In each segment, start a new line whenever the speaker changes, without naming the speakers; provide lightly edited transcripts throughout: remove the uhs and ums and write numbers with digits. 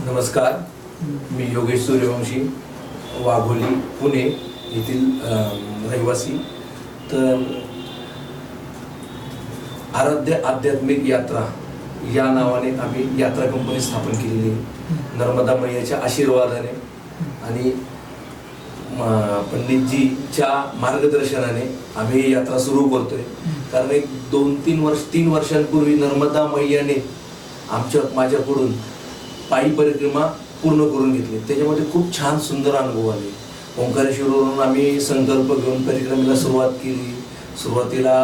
नमस्कार, मी योगेश सूर्यवंशी, वाघोली पुणे येथील रहिवासी. तर आराध्य आध्यात्मिक यात्रा या नावाने आम्ही यात्रा कंपनी स्थापन केलेली आहे. नर्मदा मैयाच्या आशीर्वादाने आणि पंडितजीच्या मार्गदर्शनाने आम्ही ही यात्रा सुरू करतोय. कारण एक 2-3 वर्षांपूर्वी नर्मदा मैयाने माझ्याकडून पायी परिक्रमा पूर्ण करून घेतली. त्याच्यामध्ये खूप छान सुंदर अनुभव आले. ओंकारेश्वरवरून आम्ही संकल्प घेऊन परिक्रमेला सुरुवात केली. सुरुवातीला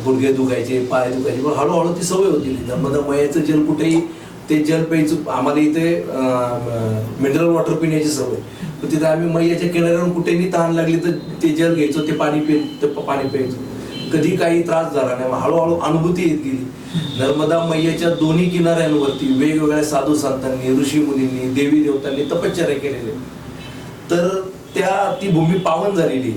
गुडघे दुखायचे, पाय दुखायचे, पण हळूहळू ती सवय होती. नर्मदा मैयाचं जल कुठेही ते जल प्यायचं. आम्हाला इथे मिनरल वॉटर पिण्याची सवय, पण तिथे आम्ही मैयाच्या किनाऱ्यावरून कुठेही तहान लागली तर ते जल घ्यायचो, ते पाणी प्यायचो. कधी काही त्रास झाला नाही. हळूहळू अनुभूती येत गेली. नर्मदा मैयाच्या दोन्ही किनाऱ्यांवरती वेगवेगळ्या साधू संतांनी, ऋषी मुनींनी, देवी देवतांनी तपश्चर्या केलेली. तर ती भूमी पावन झालेली.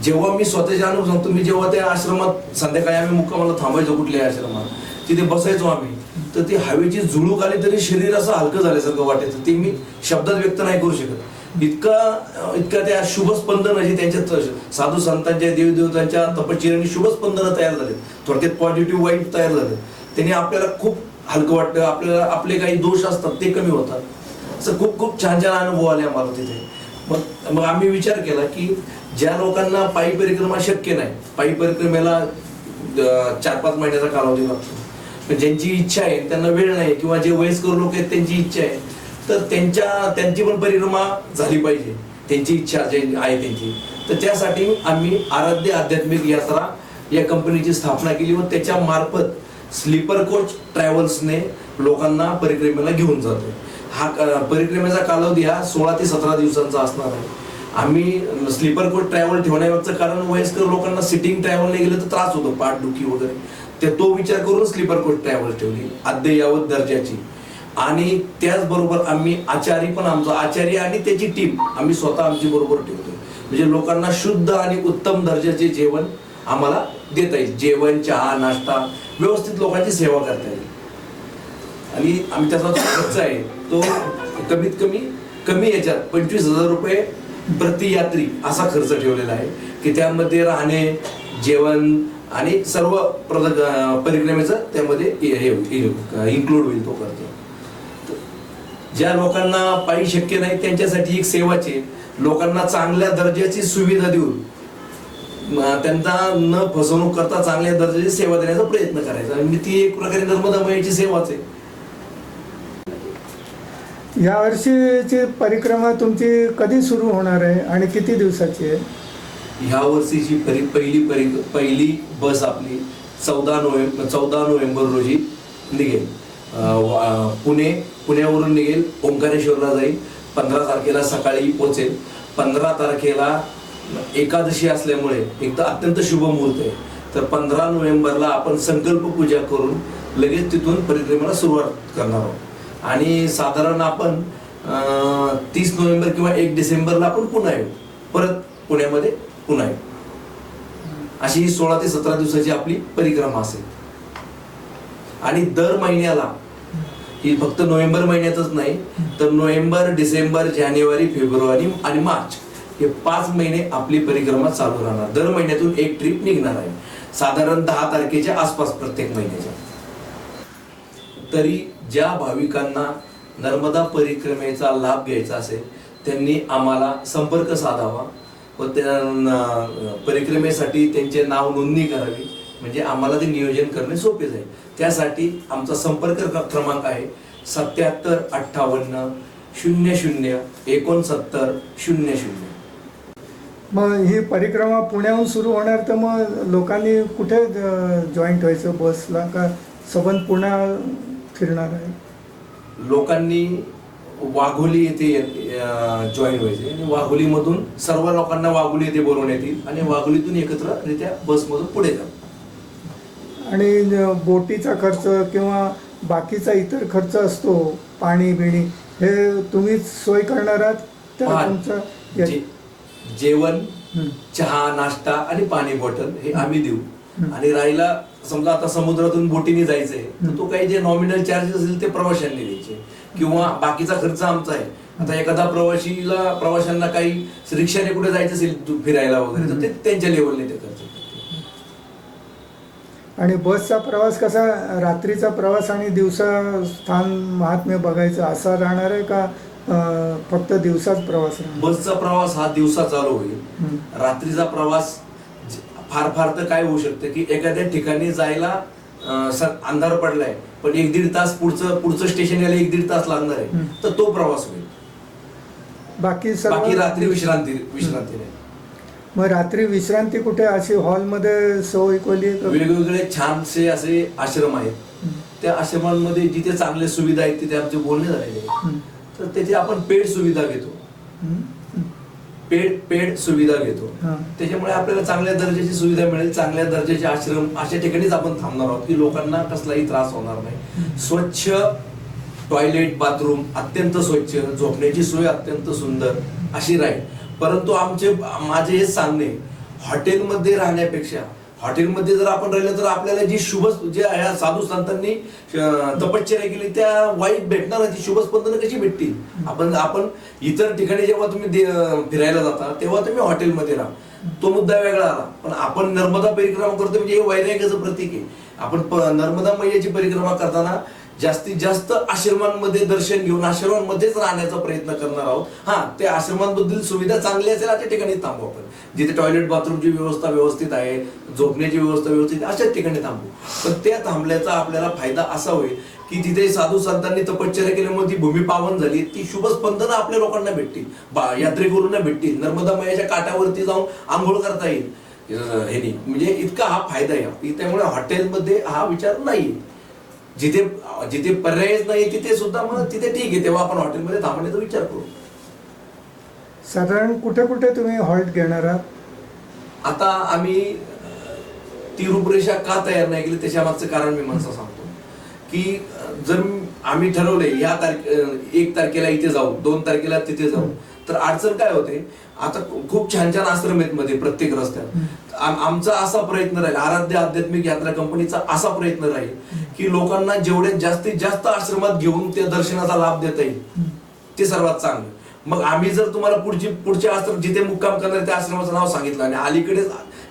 जेव्हा मी स्वतःच्या अनुभव सांगतो, मी जेव्हा त्या आश्रमात संध्याकाळी आम्ही मुक्कामाला थांबायचो कुठल्याही आश्रमात, तिथे बसायचो आम्ही, तर ती हवेची झुळूक आली तरी शरीर असं हलकं झाल्यासारखं वाटायचं. ते मी शब्दात व्यक्त नाही करू शकत. इतका त्या शुभस्पंदन त्यांच्या साधू संतांच्या, देवदेवतांच्या तपश्चर्याने शुभस्पंदन तयार झाले. थोडक्यात पॉझिटिव्ह वाईब तयार झाले. त्यांनी आपल्याला खूप हलकं वाटतं. आपल्याला आपले काही दोष असतात ते कमी होतात. असं खूप खूप छान छान अनुभव आले आम्हाला तिथे. मग आम्ही विचार केला की ज्या लोकांना पायी परिक्रमा शक्य नाही, पायी परिक्रमेला 4-5 महिन्याचा कालावधी लागतो, पण ज्यांची इच्छा आहे, त्यांना वेळ नाही, किंवा जे वयस्कर लोक आहेत त्यांची इच्छा आहे, तर त्यांची पण परिक्रमा झाली पाहिजे. त्यांची इच्छा जी आहे त्यांची, तर त्यासाठी आम्ही आराध्य आध्यात्मिक यात्रा या कंपनीची स्थापना केली व त्याच्या मार्फत स्लीपर कोच ट्रॅव्हल्सने लोकांना परिक्रमेला घेऊन जातो. हा परिक्रमेचा कालावधी हा 16 ते 17 दिवसांचा असणार आहे. आम्ही स्लीपर कोच ट्रॅव्हल ठेवण्यामागचं कारण, वयस्कर लोकांना सिटिंग ट्रॅव्हलने गेलं तर त्रास होतो, पाठदुखी वगैरे, ते तो विचार करून स्लीपर कोच ट्रॅव्हल ठेवली अद्ययावत दर्जाची. आणि त्याचबरोबर आम्ही आचार्य आणि त्याची टीम आम्ही स्वतः आमची बरोबर ठेवतो. म्हणजे लोकांना शुद्ध आणि उत्तम दर्जाचे जेवण आम्हाला देता येईल. जेवण, चहा, नाश्ता व्यवस्थित लोकांची सेवा करता येईल. आणि आम्ही त्याचा जो खर्च आहे तो कमी याच्यात 25,000 रुपये प्रति यात्री असा खर्च ठेवलेला आहे, की त्यामध्ये राहणे, जेवण आणि सर्व परिक्रमेचं त्यामध्ये इन्क्लूड होईल तो खर्च. ज्या लोकांना पायी शक्य नाही त्यांच्यासाठी एक सेवाचे, लोकांना चांगल्या दर्जाची सुविधा देऊन त्यांना न फसवणूक करता चांगल्या दर्जाची सेवा देण्याचा प्रयत्न करायचा. आणि ती एक प्रकारे नर्मदा मैयाची सेवाच आहे.
या वर्षीची परिक्रमा तुमची कधी सुरू होणार आहे आणि किती दिवसाची आहे?
ह्या वर्षीची पहिली बस आपली 14 नोव्हेंबर रोजी निघेल. पुण्यावरून निघेल, ओंकारेश्वरला जाईल. 15 तारखेला सकाळी पोहोचेल. 15 तारखेला एकादशी असल्यामुळे एकदा अत्यंत शुभ मुहूर्त आहे. तर 15 नोव्हेंबरला आपण संकल्प पूजा करून लगेच तिथून परिक्रमेला सुरुवात करणार आहोत. आणि साधारण आपण 30 नोव्हेंबर किंवा 1 डिसेंबरला आपण पुन्हा येऊ, परत पुण्यामध्ये पुन्हा येऊ. अशी ही 16 ते 17 दिवसाची आपली परिक्रमा असेल. आणि दर महिन्याला, ही फक्त नोव्हेंबर महिन्यातच नाही, तर नोव्हेंबर, डिसेंबर, जानेवारी, फेब्रुवारी आणि मार्च हे 5 महिने आपली परिक्रमा चालू राहणार. दर महिन्यातून एक ट्रिप निघणार आहे, साधारण 10 तारखेच्या आसपास प्रत्येक महिन्याच्या. तरी ज्या भाविकांना नर्मदा परिक्रमेचा लाभ घ्यायचा असेल त्यांनी आम्हाला संपर्क साधावा व त्या परिक्रमेसाठी त्यांचे नाव नोंदणी करावी. म्हणजे आम्हाला ते नियोजन करणे सोपे जाईल. त्यासाठी आमचा संपर्क क्रमांक आहे 77 58 00 69 00.
मग ही परिक्रमा पुण्याहून सुरू होणार, तर मग लोकांनी कुठे जॉईंट व्हायचं? बसला का सबंध पुण्या फिरणार आहे?
लोकांनी वाघोली येथे जॉईन व्हायचे आणि वाघोलीमधून सर्व लोकांना वाघोली येथे बोलवून येतील आणि वाघोलीतून एकत्ररित्या बसमधून पुढे जा. आणि
बोटीचा खर्च किंवा बाकीचा इतर खर्च असतो, पाणी बिणी, हे तुम्हीच सोय करणार आहात? तुमचं
जेवण, चहा, नाश्ता आणि पाणी बॉटल हे आम्ही देऊ. आणि राहिला समजा आता समुद्रातून बोटीने जायचंय तर तो काही जे नॉमिनल चार्जेस असेल ते प्रवाशांनी द्यायचे किंवा बाकीचा खर्च आमचा आहे. आता एखादा प्रवाशांना काही रिक्षाने कुठे जायचं असेल फिरायला वगैरे तर ते त्यांच्या लेवलने ते खर्च.
आणि बसचा प्रवास कसा, रात्रीचा प्रवास आणि दिवसा स्थान महात्म्य बघायचं असा राहणार आहे का फक्त दिवसाच प्रवास राहणार?
बसचा प्रवास हा दिवसा चालू होईल. रात्रीचा प्रवास फार फार तर काय होऊ शकतं की एखाद्या ठिकाणी जायला अंधार पडलाय पण 1-1.5 तास पुढचं स्टेशन यायला 1-1.5 तास लागणार आहे तर तो प्रवास होईल.
बाकी
रात्री विश्रांती नाही.
मग रात्री विश्रांती कुठे, अशी हॉलमध्ये सोय केली?
वेगवेगळे छानसे असे आश्रम आहेत. त्या आश्रमांमध्ये जिथे चांगल्या सुविधा आहेत तिथे आमचे बोलणे झालेले आहे. तर त्याची आपण पेड सुविधा घेतो. पेड सुविधा घेतो. त्याच्यामुळे आपल्याला चांगल्या दर्जाची सुविधा मिळेल. चांगल्या दर्जाचे आश्रम अशा ठिकाणीच आपण थांबणार आहोत की लोकांना कसलाही त्रास होणार नाही. स्वच्छ टॉयलेट, बाथरूम अत्यंत स्वच्छ, झोपण्याची सोय अत्यंत सुंदर अशी राहील. परंतु माझे हे सांगणे, हॉटेलमध्ये राहण्यापेक्षा हॉटेलमध्ये जर आपण राहिलं तर आपल्याला जी ह्या साधू संतांनी तपश्चर्या केली त्या वाईट भेटणार, ती शुभस्पंदनं कशी भेटतील? आपण इतर ठिकाणी जेव्हा तुम्ही फिरायला जाता तेव्हा तुम्ही हॉटेलमध्ये राहा, तो मुद्दा वेगळा आला. पण आपण नर्मदा परिक्रमा करतो म्हणजे हे वैराग्याचं प्रतीक आहे. आपण नर्मदा मैयाची परिक्रमा करताना जास्तीत जास्त आश्रमांमध्ये दर्शन घेऊन आश्रमांमध्येच राहण्याचा प्रयत्न करणार आहोत. त्या आश्रमांबद्दल सुविधा चांगली असेल अशा ठिकाणी थांबू आपण, जिथे टॉयलेट बाथरूमची व्यवस्था व्यवस्थित आहे, झोपण्याची व्यवस्था व्यवस्थित, अशाच ठिकाणी थांबू. पण त्या थांबल्याचा आपल्याला फायदा असा होईल की तिथे साधू संतांनी तपश्चर्या केल्यामुळे ती भूमी पावन झाली, ती शुभस्पंदनं आपल्या लोकांना भेटतील, यात्रेकरूंना भेटतील, नर्मदा मैयाच्या काठावरती जाऊन आंघोळ करता येईल. हे म्हणजे इतका हा फायदा आहे. त्यामुळे हॉटेलमध्ये हा विचार नाही. जिथे पर्यायच नाही तिथे सुद्धा मग तिथे ठीक आहे, तेव्हा आपण हॉटेलमध्ये थांबण्याचा विचार करू.
साधारण कुठे कुठे तुम्ही हॉल्ट घेणार आहात?
आता आम्ही ती रूपरेषा का तयार नाही केली त्याच्या मागचं कारण मी माणसं सांगतो की जर आम्ही ठरवले 1 तारखेला इथे जाऊ, 2 तारखेला तिथे जाऊ, तर अडचण काय होते, आता खूप छान छान आश्रम आहेत मध्ये प्रत्येक रस्त्यात. आमचा असा प्रयत्न राहील, आराध्य आध्यात्मिक यात्रा कंपनीचा असा प्रयत्न राहील की लोकांना जेवढे जास्तीत जास्त आश्रमात घेऊन त्या दर्शनाचा लाभ देता येईल ते सर्वात चांगलं. मग आम्ही जर तुम्हाला पुढचे आश्रम जिथे मुक्काम करणार त्या आश्रमाचं नाव सांगितलं आणि अलीकडे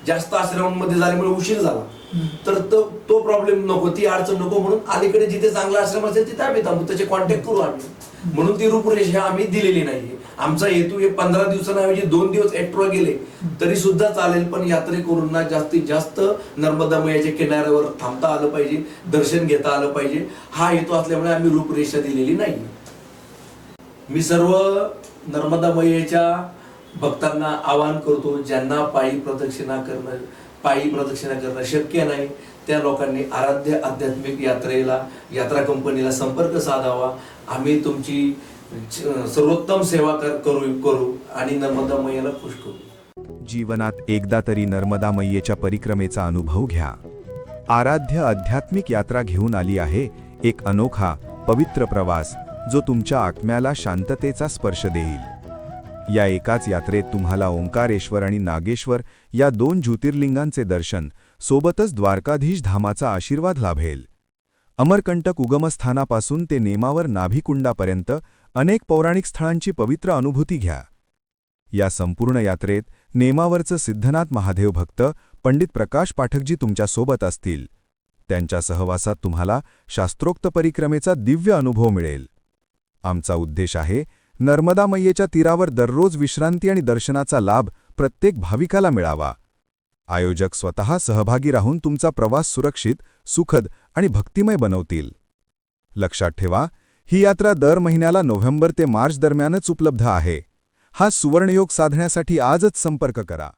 जास्त आश्रमांमध्ये झाल्यामुळे उशीर झाला तर तो प्रॉब्लेम नको, ती अडचण नको, म्हणून अलीकडे जिथे चांगला आश्रम असेल तिथे आम्ही थांबू, त्याचे कॉन्टॅक्ट करू आम्ही. म्हणून ती रूपरेषा आम्ही दिलेली नाहीये. आमचा हेतू हे 15 दिवसांऐवजी 2 दिवस एक्स्ट्रा गेले तरी सुद्धा चालेल, पण यात्रेकरूंना जास्तीत जास्त नर्मदा मैयाच्या किनाऱ्यावर थांबता आलं पाहिजे, दर्शन घेता आलं पाहिजे, हा हेतू असल्यामुळे आम्ही रूपरेषा दिलेली नाही. मी सर्व नर्मदा मैयाच्या भक्तांना आवाहन करतो, ज्यांना पायी प्रदक्षिणा करणं शक्य नाही त्या लोकांनी आराध्य आध्यात्मिक यात्रा कंपनीला संपर्क साधावा. आम्ही तुमची सर्वोत्तम सेवा करू आणि नर्मदा मैयाला खुश करू.
जीवनात एकदा तरी नर्मदा मैयेच्या परिक्रमेचा अनुभव घ्या. आराध्य आध्यात्मिक यात्रा घेऊन आली आहे एक अनोखा पवित्र प्रवास जो तुमच्या आत्म्याला शांततेचा स्पर्श देईल. या एकाच यात्रेत तुम्हाला ओंकारेश्वर आणि नागेश्वर या 2 ज्योतिर्लिंगांचे दर्शन सोबतच द्वारकाधीश धामाचा आशीर्वाद लाभेल. अमरकंटक उगमस्थानापासून ते नेमावर नाभिकुंडापर्यंत अनेक पौराणिक स्थळांची पवित्र अनुभूती घ्या. या संपूर्ण यात्रेत नेमावरचं सिद्धनाथ महादेव भक्त पंडित प्रकाश पाठकजी तुमच्या सोबत असतील. त्यांच्या सहवासात तुम्हाला शास्त्रोक्त परिक्रमेचा दिव्य अनुभव मिळेल. आमचा उद्देश आहे नर्मदा मैयेच्या तीरावर दररोज विश्रांती आणि दर्शनाचा लाभ प्रत्येक भाविकाला मिळावा. आयोजक स्वतः सहभागी राहून तुमचा प्रवास सुरक्षित, सुखद आणि भक्तिमय बनवतील. लक्षात ठेवा, ही यात्रा दर महिन्याला नोव्हेंबर ते मार्च दरम्यानच उपलब्ध आहे. हा सुवर्णयोग साधण्यासाठी आजच संपर्क करा.